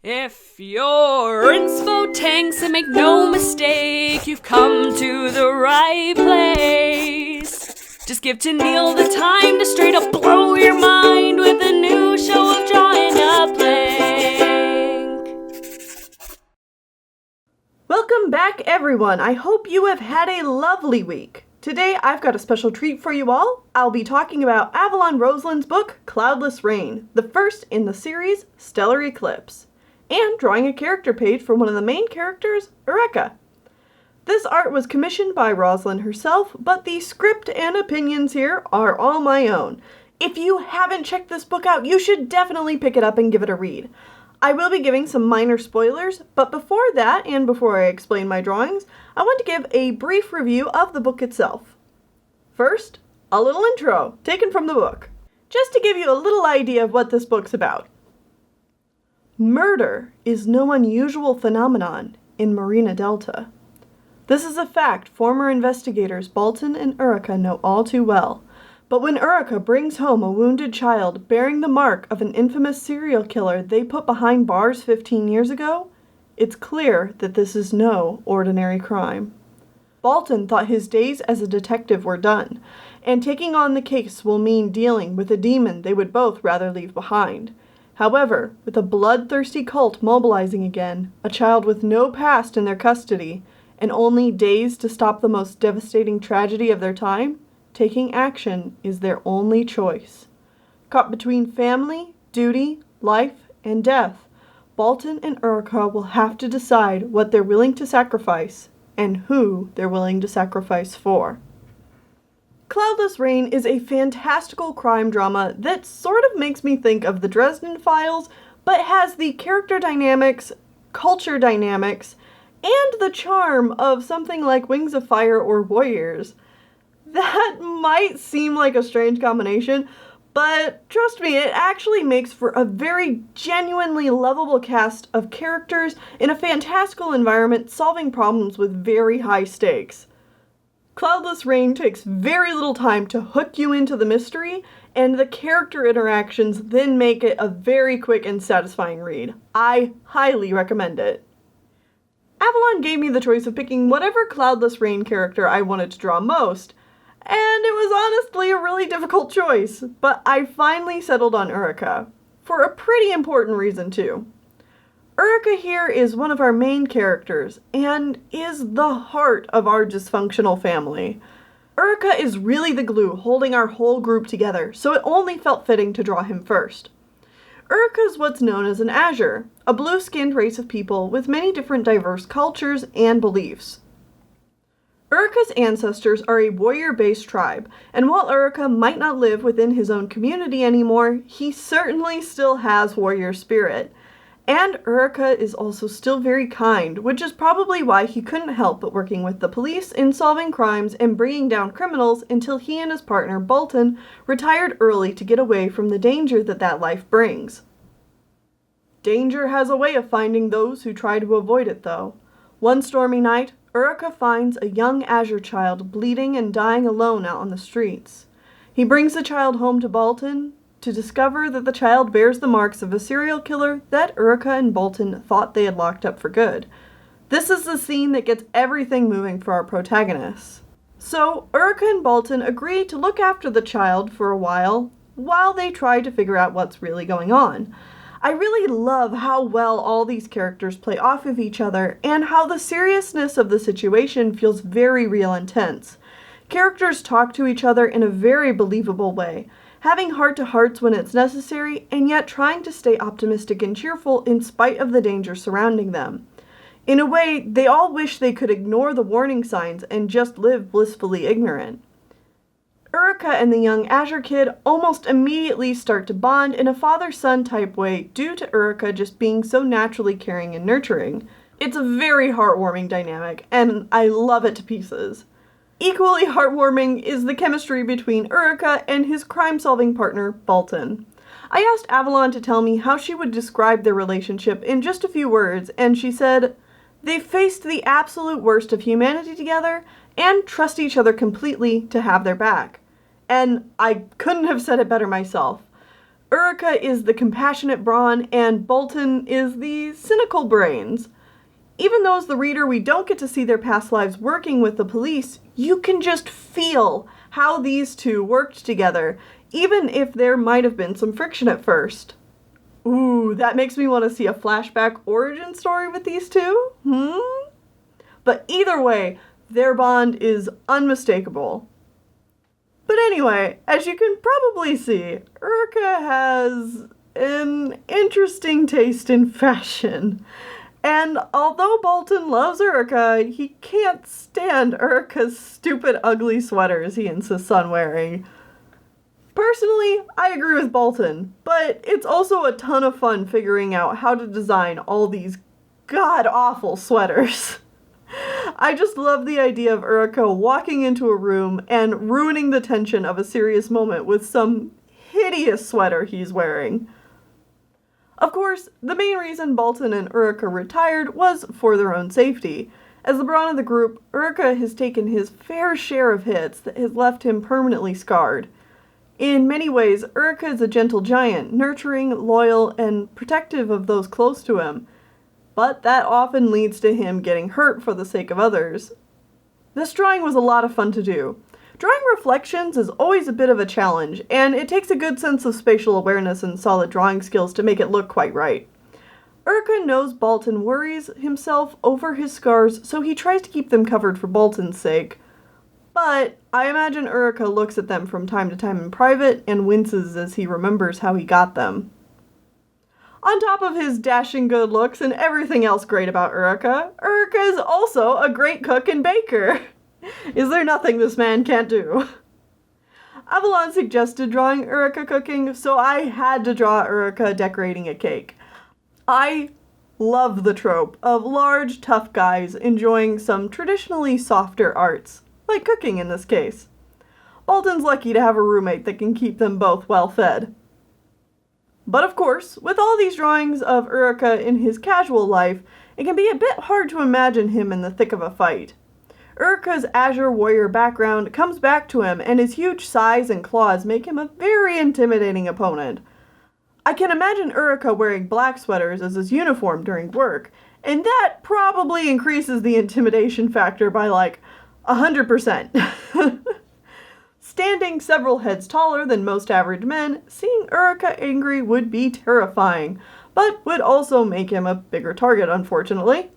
If you're inspo tanks, and make no mistake, you've come to the right place. Just give to Neil the time to straight up blow your mind with a new show of Drawing a Blank. Welcome back, everyone. I hope you have had a lovely week. Today, I've got a special treat for you all. I'll be talking about Avalon Roseland's book, Cloudless Rain, the first in the series, Stellar Eclipse, and drawing a character page for one of the main characters, Eureka. This art was commissioned by Rosalind herself, but the script and opinions here are all my own. If you haven't checked this book out, you should definitely pick it up and give it a read. I will be giving some minor spoilers, but before that, and before I explain my drawings, I want to give a brief review of the book itself. First, a little intro, taken from the book, just to give you a little idea of what this book's about. Murder is no unusual phenomenon in Marina Delta. This is a fact former investigators Bolton and Eureka know all too well. But when Eureka brings home a wounded child bearing the mark of an infamous serial killer they put behind bars 15 years ago, it's clear that this is no ordinary crime. Bolton thought his days as a detective were done, and taking on the case will mean dealing with a demon they would both rather leave behind. However, with a bloodthirsty cult mobilizing again, a child with no past in their custody, and only days to stop the most devastating tragedy of their time, taking action is their only choice. Caught between family, duty, life, and death, Bolton and Eureka will have to decide what they're willing to sacrifice and who they're willing to sacrifice for. Cloudless Rain is a fantastical crime drama that sort of makes me think of the Dresden Files, but has the character dynamics, culture dynamics, and the charm of something like Wings of Fire or Warriors. That might seem like a strange combination, but trust me, it actually makes for a very genuinely lovable cast of characters in a fantastical environment solving problems with very high stakes. Cloudless Rain takes very little time to hook you into the mystery, and the character interactions then make it a very quick and satisfying read. I highly recommend it. Avalon gave me the choice of picking whatever Cloudless Rain character I wanted to draw most, and it was honestly a really difficult choice, but I finally settled on Eureka, for a pretty important reason too. Eureka here is one of our main characters, and is the heart of our dysfunctional family. Eureka is really the glue holding our whole group together, so it only felt fitting to draw him first. Eureka is what's known as an Azure, a blue-skinned race of people with many different diverse cultures and beliefs. Eureka's ancestors are a warrior-based tribe, and while Eureka might not live within his own community anymore, he certainly still has warrior spirit. And Eureka is also still very kind, which is probably why he couldn't help but working with the police in solving crimes and bringing down criminals until he and his partner, Bolton, retired early to get away from the danger that life brings. Danger has a way of finding those who try to avoid it, though. One stormy night, Eureka finds a young Azure child bleeding and dying alone out on the streets. He brings the child home to Bolton to discover that the child bears the marks of a serial killer that Eureka and Bolton thought they had locked up for good. This is the scene that gets everything moving for our protagonists. So, Eureka and Bolton agree to look after the child for a while they try to figure out what's really going on. I really love how well all these characters play off of each other and how the seriousness of the situation feels very real and tense. Characters talk to each other in a very believable way, having heart-to-hearts when it's necessary and yet trying to stay optimistic and cheerful in spite of the danger surrounding them. In a way, they all wish they could ignore the warning signs and just live blissfully ignorant. Eureka and the young Azure kid almost immediately start to bond in a father-son type way due to Eureka just being so naturally caring and nurturing. It's a very heartwarming dynamic, and I love it to pieces. Equally heartwarming is the chemistry between Eureka and his crime-solving partner, Bolton. I asked Avalon to tell me how she would describe their relationship in just a few words, and she said, "They faced the absolute worst of humanity together and trust each other completely to have their back." And I couldn't have said it better myself. Eureka is the compassionate brawn, and Bolton is the cynical brains. Even though as the reader we don't get to see their past lives working with the police, you can just feel how these two worked together, even if there might have been some friction at first. Ooh, that makes me want to see a flashback origin story with these two? But either way, their bond is unmistakable. But anyway, as you can probably see, Eureka has an interesting taste in fashion. And although Bolton loves Eureka, he can't stand Eureka's stupid, ugly sweaters he insists on wearing. Personally, I agree with Bolton, but it's also a ton of fun figuring out how to design all these god-awful sweaters. I just love the idea of Eureka walking into a room and ruining the tension of a serious moment with some hideous sweater he's wearing. Of course, the main reason Bolton and Eureka retired was for their own safety. As the brawn of the group, Eureka has taken his fair share of hits that has left him permanently scarred. In many ways, Eureka is a gentle giant, nurturing, loyal, and protective of those close to him. But that often leads to him getting hurt for the sake of others. This drawing was a lot of fun to do. Drawing reflections is always a bit of a challenge, and it takes a good sense of spatial awareness and solid drawing skills to make it look quite right. Eureka knows Bolton worries himself over his scars, so he tries to keep them covered for Bolton's sake. But I imagine Eureka looks at them from time to time in private and winces as he remembers how he got them. On top of his dashing good looks and everything else great about Eureka, Eureka is also a great cook and baker. Is there nothing this man can't do? Avalon suggested drawing Eureka cooking, so I had to draw Eureka decorating a cake. I love the trope of large, tough guys enjoying some traditionally softer arts, like cooking in this case. Bolton's lucky to have a roommate that can keep them both well fed. But of course, with all these drawings of Eureka in his casual life, it can be a bit hard to imagine him in the thick of a fight. Eureka's Azure warrior background comes back to him, and his huge size and claws make him a very intimidating opponent. I can imagine Eureka wearing black sweaters as his uniform during work, and that probably increases the intimidation factor by like 100%. Standing several heads taller than most average men, seeing Eureka angry would be terrifying, but would also make him a bigger target, unfortunately.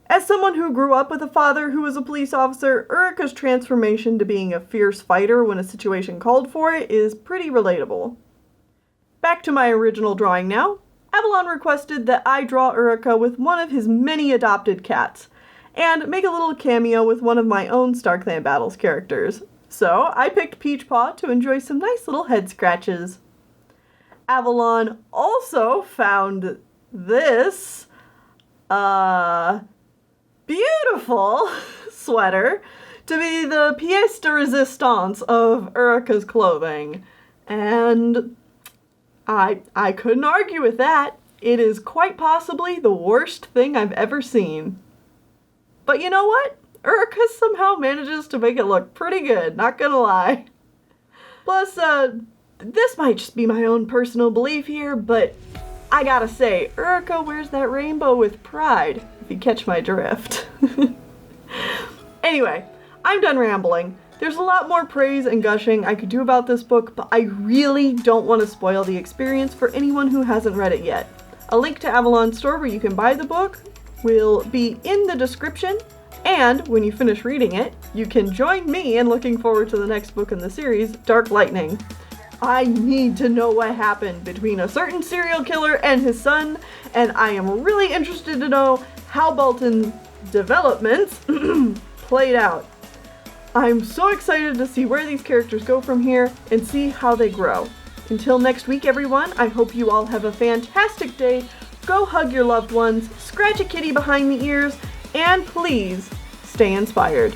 As someone who grew up with a father who was a police officer, Eureka's transformation to being a fierce fighter when a situation called for it is pretty relatable. Back to my original drawing now. Avalon requested that I draw Eureka with one of his many adopted cats, and make a little cameo with one of my own StarClan Battles characters. So I picked Peachpaw to enjoy some nice little head scratches. Avalon also found this beautiful sweater to be the pièce de résistance of Eureka's clothing. And I couldn't argue with that. It is quite possibly the worst thing I've ever seen. But you know what? Eureka somehow manages to make it look pretty good, not gonna lie. Plus, this might just be my own personal belief here, but I gotta say, Eureka wears that rainbow with pride, if you catch my drift. Anyway, I'm done rambling. There's a lot more praise and gushing I could do about this book, but I really don't want to spoil the experience for anyone who hasn't read it yet. A link to Avalon's store where you can buy the book will be in the description, and when you finish reading it, you can join me in looking forward to the next book in the series, Dark Lightning. I need to know what happened between a certain serial killer and his son, and I am really interested to know how Bolton's developments played out. I'm so excited to see where these characters go from here and see how they grow. Until next week, everyone, I hope you all have a fantastic day. Go hug your loved ones, scratch a kitty behind the ears, and please stay inspired.